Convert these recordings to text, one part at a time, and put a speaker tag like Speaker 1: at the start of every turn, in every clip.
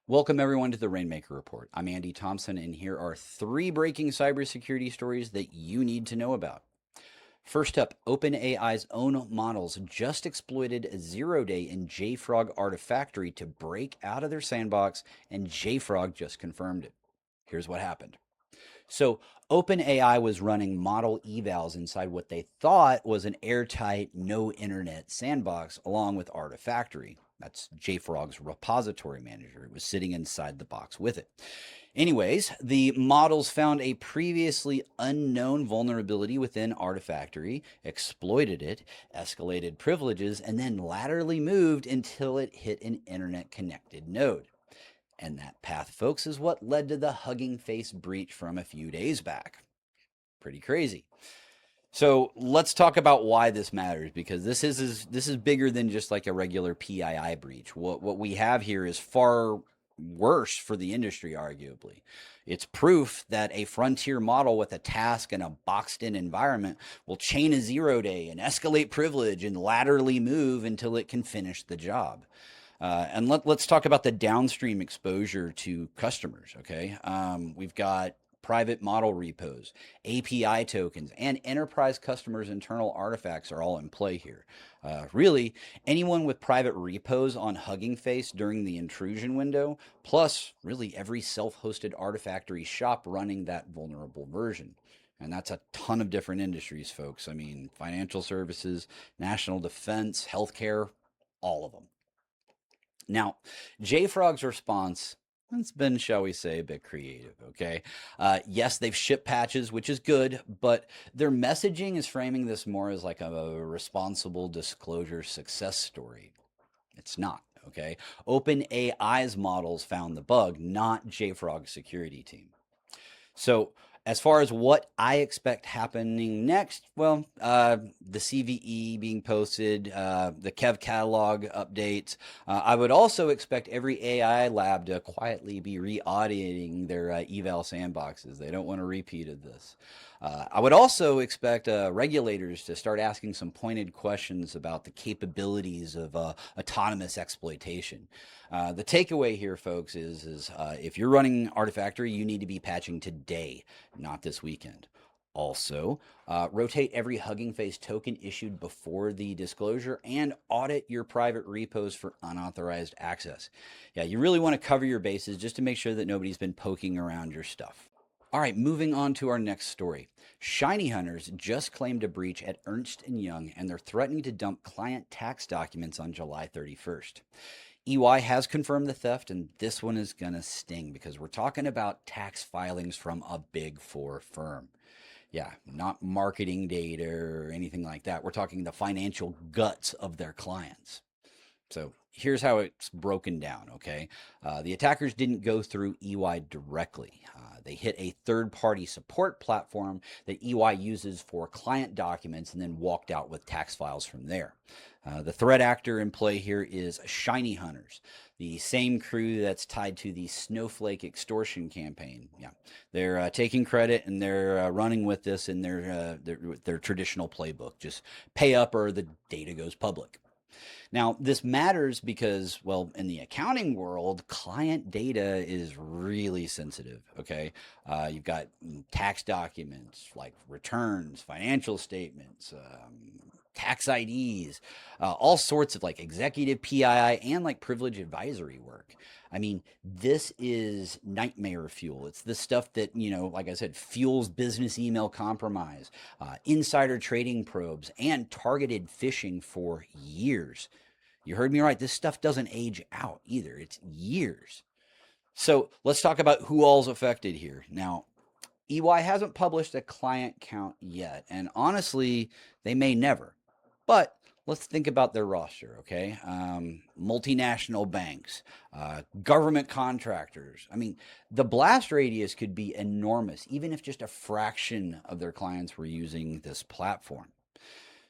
Speaker 1: Welcome everyone to the Rainmaker Report. I'm Andy Thompson, and here are three breaking cybersecurity stories that you need to know about. First up, OpenAI's own models just exploited a zero-day in JFrog Artifactory to break out of their sandbox, and JFrog just confirmed it. Here's what happened. So, OpenAI was running model evals inside what they thought was an airtight, no internet sandbox along with Artifactory. That's JFrog's repository manager. It was sitting inside the box with it. Anyways, the models found a previously unknown vulnerability within Artifactory, exploited it, escalated privileges, and then laterally moved until it hit an internet connected node. And that path, folks, is what led to the Hugging Face breach from a few days back. Pretty crazy. So let's talk about why this matters, because this is bigger than just like a regular PII breach. What we have here is far worse for the industry, arguably. It's proof that a frontier model with a task and a boxed-in environment will chain a zero-day and escalate privilege and laterally move until it can finish the job. And let's talk about the downstream exposure to customers. Okay, we've got private model repos, API tokens, and enterprise customers' internal artifacts are all in play here. Really, anyone with private repos on Hugging Face during the intrusion window, plus really every self-hosted Artifactory shop running that vulnerable version. And that's a ton of different industries, folks. I mean, financial services, national defense, healthcare, all of them. Now, JFrog's response has been, shall we say, a bit creative, okay? Yes, they've shipped patches, which is good, but their messaging is framing this more as like a responsible disclosure success story. It's not, okay? OpenAI's models found the bug, not JFrog's security team. So, as far as what I expect happening next, well, the CVE being posted, the Kev catalog updates. I would also expect every AI lab to quietly be re-auditing their eval sandboxes. They don't want a repeat of this. I would also expect regulators to start asking some pointed questions about the capabilities of autonomous exploitation. The takeaway here, folks, is if you're running Artifactory, you need to be patching today, not this weekend. Also, rotate every Hugging Face token issued before the disclosure and audit your private repos for unauthorized access. Yeah, you really want to cover your bases just to make sure that nobody's been poking around your stuff. All right, moving on to our next story. ShinyHunters just claimed a breach at Ernst Young, and they're threatening to dump client tax documents on July 31st. EY has confirmed the theft, and this one is going to sting because we're talking about tax filings from a big four firm. Yeah, not marketing data or anything like that. We're talking the financial guts of their clients. So here's how it's broken down, okay? The attackers didn't go through EY directly. They hit a third party support platform that EY uses for client documents and then walked out with tax files from there. The threat actor in play here is ShinyHunters, the same crew that's tied to the Snowflake extortion campaign. Yeah, they're taking credit and they're running with this in their traditional playbook. Just pay up or the data goes public. Now, this matters because, well, in the accounting world, client data is really sensitive. Okay. You've got tax documents like returns, financial statements, tax IDs, all sorts of like executive PII and like privilege advisory work. I mean, this is nightmare fuel. It's the stuff that, like I said, fuels business email compromise, insider trading probes, and targeted phishing for years. You heard me right. This stuff doesn't age out either. It's years. So let's talk about who all's affected here. Now, EY hasn't published a client count yet, and honestly, they may never. But let's think about their roster, okay? Multinational banks, government contractors. I mean, the blast radius could be enormous, even if just a fraction of their clients were using this platform.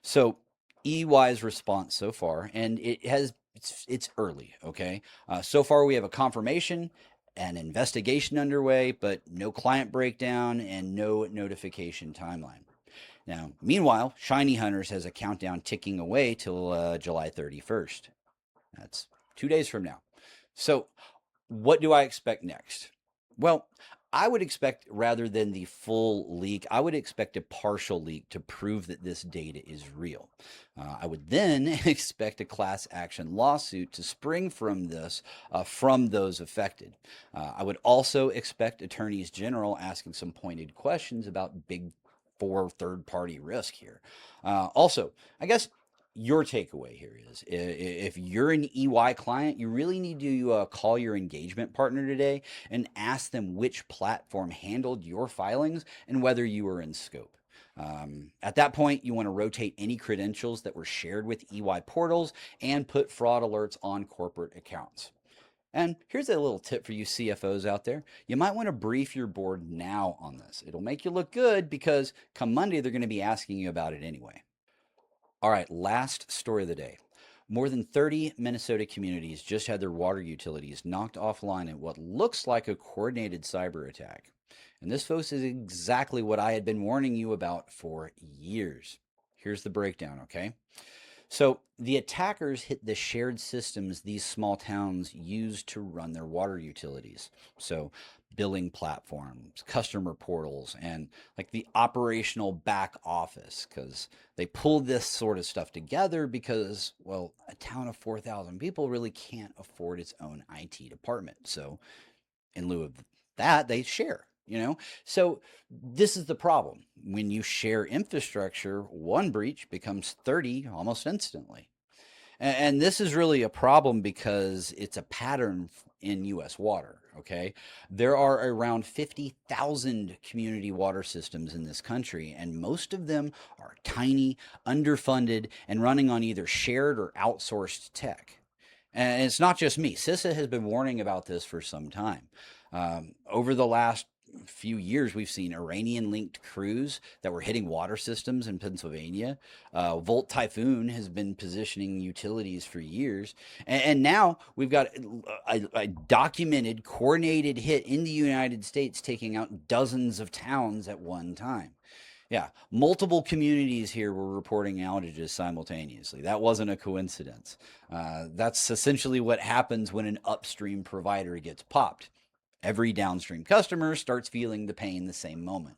Speaker 1: So EY's response so far, and it's early, okay? So far, we have a confirmation, an investigation underway, but no client breakdown and no notification timeline. Now, meanwhile, ShinyHunters has a countdown ticking away till July 31st. That's 2 days from now. So, what do I expect next? Well, I would expect, rather than the full leak, I would expect a partial leak to prove that this data is real. I would then expect a class action lawsuit to spring from this, from those affected. I would also expect attorneys general asking some pointed questions about big four third-party risk here. Also, I guess your takeaway here is, if you're an EY client, you really need to call your engagement partner today and ask them which platform handled your filings and whether you were in scope. At that point, you want to rotate any credentials that were shared with EY portals and put fraud alerts on corporate accounts. And here's a little tip for you CFOs out there. You might want to brief your board now on this. It'll make you look good because come Monday, they're going to be asking you about it anyway. All right, last story of the day. More than 30 Minnesota communities just had their water utilities knocked offline in what looks like a coordinated cyber attack. And this, folks, is exactly what I had been warning you about for years. Here's the breakdown, okay? So the attackers hit the shared systems these small towns use to run their water utilities. So billing platforms, customer portals, and like the operational back office, because they pulled this sort of stuff together because, well, a town of 4,000 people really can't afford its own IT department. So in lieu of that, they share. So this is the problem. When you share infrastructure, one breach becomes 30 almost instantly. And this is really a problem because it's a pattern in US water, okay? There are around 50,000 community water systems in this country, and most of them are tiny, underfunded, and running on either shared or outsourced tech. And it's not just me. CISA has been warning about this for some time. Over the last few years, we've seen Iranian-linked crews that were hitting water systems in Pennsylvania. Volt Typhoon has been positioning utilities for years. And now we've got a documented, coordinated hit in the United States taking out dozens of towns at one time. Yeah, multiple communities here were reporting outages simultaneously. That wasn't a coincidence. That's essentially what happens when an upstream provider gets popped. Every downstream customer starts feeling the pain the same moment.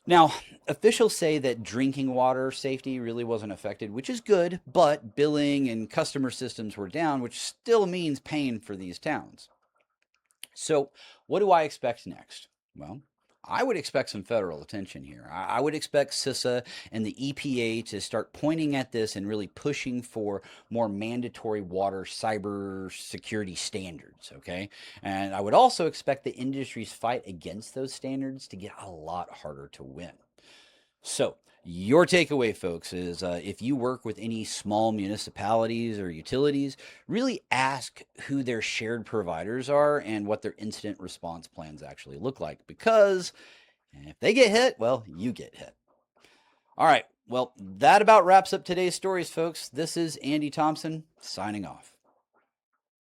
Speaker 1: Now, officials say that drinking water safety really wasn't affected, which is good, but billing and customer systems were down, which still means pain for these towns. So, what do I expect next? Well, I would expect some federal attention here. I would expect CISA and the EPA to start pointing at this and really pushing for more mandatory water cyber security standards, okay? And I would also expect the industry's fight against those standards to get a lot harder to win. So, your takeaway, folks, is if you work with any small municipalities or utilities, really ask who their shared providers are and what their incident response plans actually look like. Because if they get hit, well, you get hit. All right. Well, that about wraps up today's stories, folks. This is Andy Thompson signing off.